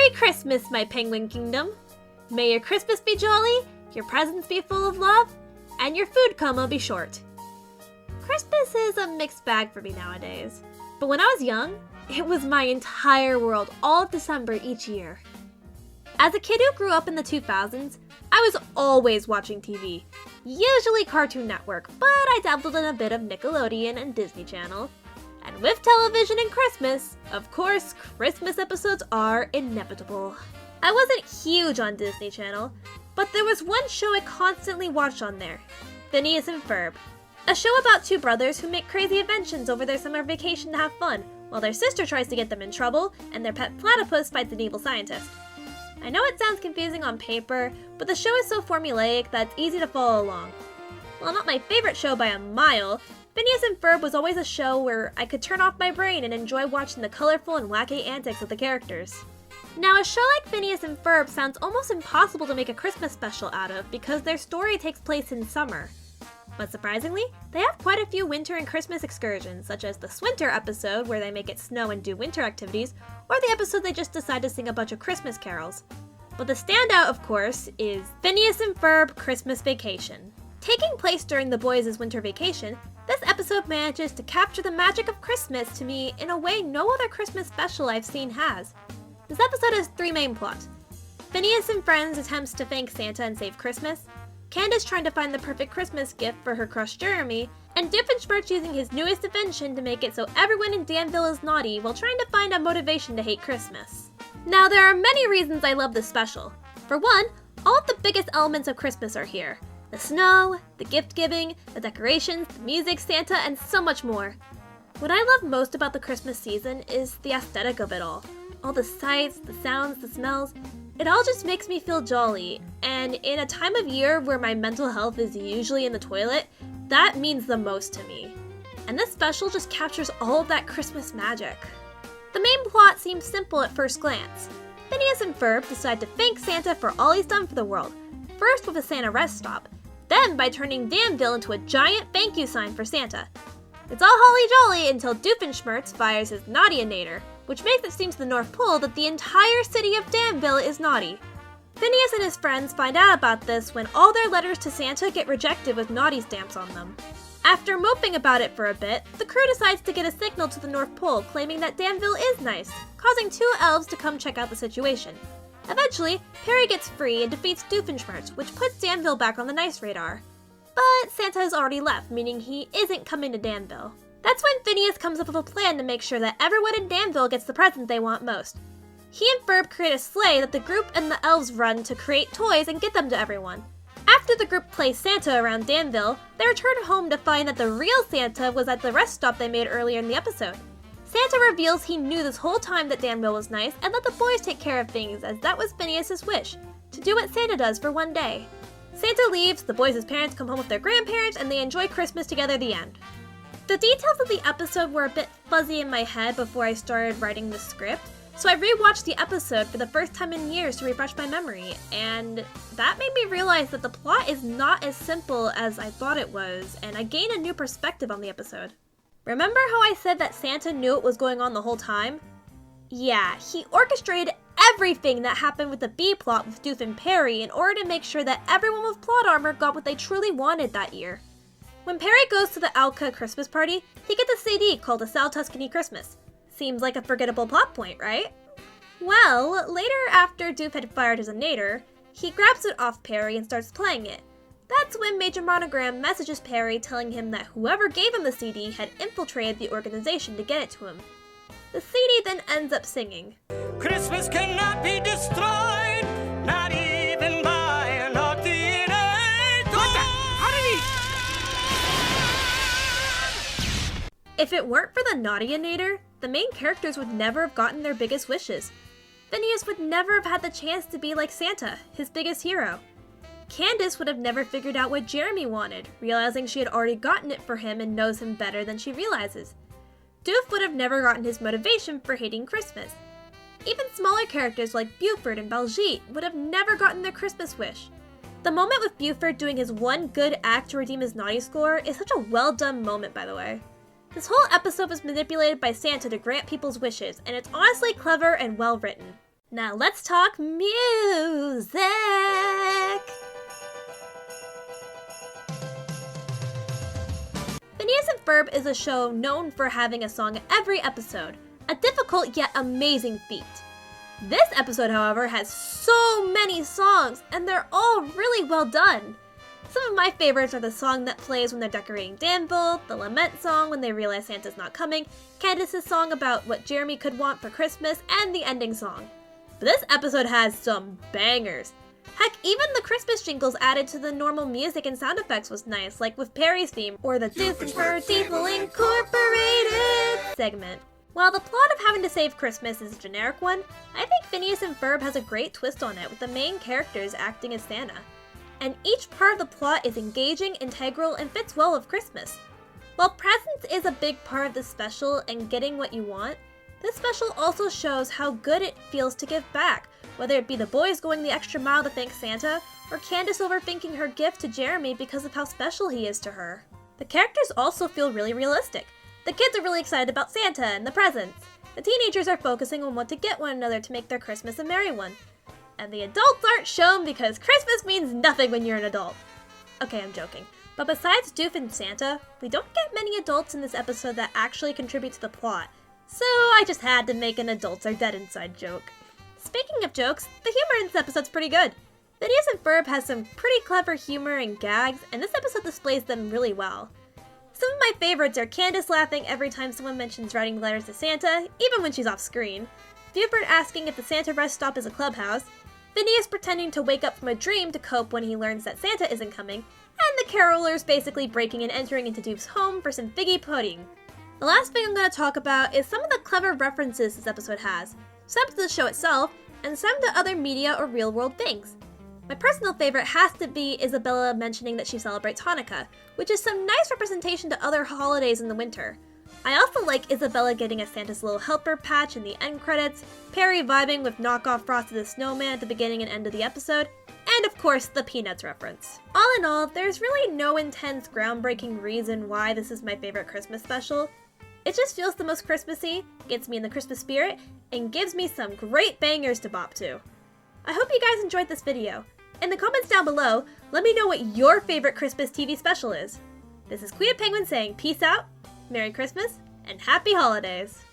Merry Christmas, my penguin kingdom. May your Christmas be jolly, your presents be full of love, and your food coma be short. Christmas is a mixed bag for me nowadays, but when I was young, it was my entire world all of December each year. As a kid who grew up in the 2000s, I was always watching TV, usually Cartoon Network, but I dabbled in a bit of Nickelodeon and Disney Channel. And with television and Christmas, of course, Christmas episodes are inevitable. I wasn't huge on Disney Channel, but there was one show I constantly watched on there, Phineas and Ferb. A show about two brothers who make crazy inventions over their summer vacation to have fun, while their sister tries to get them in trouble, and their pet platypus fights an evil scientist. I know it sounds confusing on paper, but the show is so formulaic that it's easy to follow along. While not my favorite show by a mile, Phineas and Ferb was always a show where I could turn off my brain and enjoy watching the colorful and wacky antics of the characters. Now, a show like Phineas and Ferb sounds almost impossible to make a Christmas special out of because their story takes place in summer. But surprisingly, they have quite a few winter and Christmas excursions, such as the Swinter episode where they make it snow and do winter activities, or the episode they just decide to sing a bunch of Christmas carols. But the standout, of course, is Phineas and Ferb Christmas Vacation. Taking place during the boys' winter vacation, this episode manages to capture the magic of Christmas to me in a way no other Christmas special I've seen has. This episode has three main plots. Phineas and friends attempts to thank Santa and save Christmas, Candace trying to find the perfect Christmas gift for her crush Jeremy, and Doofenshmirtz using his newest invention to make it so everyone in Danville is naughty while trying to find a motivation to hate Christmas. Now, there are many reasons I love this special. For one, all of the biggest elements of Christmas are here. The snow, the gift giving, the decorations, the music, Santa, and so much more. What I love most about the Christmas season is the aesthetic of it all. All the sights, the sounds, the smells, it all just makes me feel jolly. And in a time of year where my mental health is usually in the toilet, that means the most to me. And this special just captures all of that Christmas magic. The main plot seems simple at first glance. Phineas and Ferb decide to thank Santa for all he's done for the world, first with a Santa rest stop, then by turning Danville into a giant thank you sign for Santa. It's all holly jolly until Doofenshmirtz fires his Naughtyinator, which makes it seem to the North Pole that the entire city of Danville is naughty. Phineas and his friends find out about this when all their letters to Santa get rejected with naughty stamps on them. After moping about it for a bit, the crew decides to get a signal to the North Pole claiming that Danville is nice, causing two elves to come check out the situation. Eventually, Perry gets free and defeats Doofenshmirtz, which puts Danville back on the nice radar. But Santa has already left, meaning he isn't coming to Danville. That's when Phineas comes up with a plan to make sure that everyone in Danville gets the present they want most. He and Ferb create a sleigh that the group and the elves run to create toys and get them to everyone. After the group plays Santa around Danville, they return home to find that the real Santa was at the rest stop they made earlier in the episode. Santa reveals he knew this whole time that Danville was nice and let the boys take care of things, as that was Phineas' wish, to do what Santa does for one day. Santa leaves, the boys' parents come home with their grandparents, and they enjoy Christmas together at the end. The details of the episode were a bit fuzzy in my head before I started writing the script, so I rewatched the episode for the first time in years to refresh my memory, and that made me realize that the plot is not as simple as I thought it was, and I gained a new perspective on the episode. Remember how I said that Santa knew what was going on the whole time? Yeah, he orchestrated everything that happened with the B-plot with Doof and Perry in order to make sure that everyone with plot armor got what they truly wanted that year. When Perry goes to the Alka Christmas party, he gets a CD called A Sal Tuscany Christmas. Seems like a forgettable plot point, right? Well, later after Doof had fired his Nader, he grabs it off Perry and starts playing it. That's when Major Monogram messages Perry telling him that whoever gave him the CD had infiltrated the organization to get it to him. The CD then ends up singing, Christmas cannot be destroyed, not even by a Naughtyinator. What the? How did he? If it weren't for the Naughtyinator, the main characters would never have gotten their biggest wishes. Phineas would never have had the chance to be like Santa, his biggest hero. Candace would have never figured out what Jeremy wanted, realizing she had already gotten it for him and knows him better than she realizes. Doof would have never gotten his motivation for hating Christmas. Even smaller characters like Buford and Baljeet would have never gotten their Christmas wish. The moment with Buford doing his one good act to redeem his naughty score is such a well done moment, by the way. This whole episode was manipulated by Santa to grant people's wishes, and it's honestly clever and well written. Now let's talk music! Phineas and Ferb is a show known for having a song every episode, a difficult yet amazing feat. This episode, however, has so many songs, and they're all really well done. Some of my favorites are the song that plays when they're decorating Danville, the lament song when they realize Santa's not coming, Candace's song about what Jeremy could want for Christmas, and the ending song. But this episode has some bangers. Heck, even the Christmas jingles added to the normal music and sound effects was nice, like with Perry's theme, or the Super Diesel Incorporated segment. While the plot of having to save Christmas is a generic one, I think Phineas and Ferb has a great twist on it with the main characters acting as Santa. And each part of the plot is engaging, integral, and fits well with Christmas. While presents is a big part of this special and getting what you want, this special also shows how good it feels to give back, whether it be the boys going the extra mile to thank Santa, or Candace overthinking her gift to Jeremy because of how special he is to her. The characters also feel really realistic. The kids are really excited about Santa and the presents. The teenagers are focusing on what to get one another to make their Christmas a merry one. And the adults aren't shown because Christmas means nothing when you're an adult. Okay, I'm joking. But besides Doof and Santa, we don't get many adults in this episode that actually contribute to the plot. So I just had to make an adults are dead inside joke. Speaking of jokes, the humor in this episode's pretty good. Phineas and Ferb has some pretty clever humor and gags, and this episode displays them really well. Some of my favorites are Candace laughing every time someone mentions writing letters to Santa, even when she's off screen, Buford asking if the Santa rest stop is a clubhouse, Phineas pretending to wake up from a dream to cope when he learns that Santa isn't coming, and the carolers basically breaking and entering into Doof's home for some figgy pudding. The last thing I'm going to talk about is some of the clever references this episode has, some to the show itself, and some to other media or real-world things. My personal favorite has to be Isabella mentioning that she celebrates Hanukkah, which is some nice representation to other holidays in the winter. I also like Isabella getting a Santa's Little Helper patch in the end credits, Perry vibing with knockoff Frosty the Snowman at the beginning and end of the episode, and of course the Peanuts reference. All in all, there's really no intense, groundbreaking reason why this is my favorite Christmas special. It just feels the most Christmassy, gets me in the Christmas spirit, and gives me some great bangers to bop to. I hope you guys enjoyed this video. In the comments down below, let me know what your favorite Christmas TV special is. This is Queen of Penguins saying peace out, Merry Christmas, and Happy Holidays!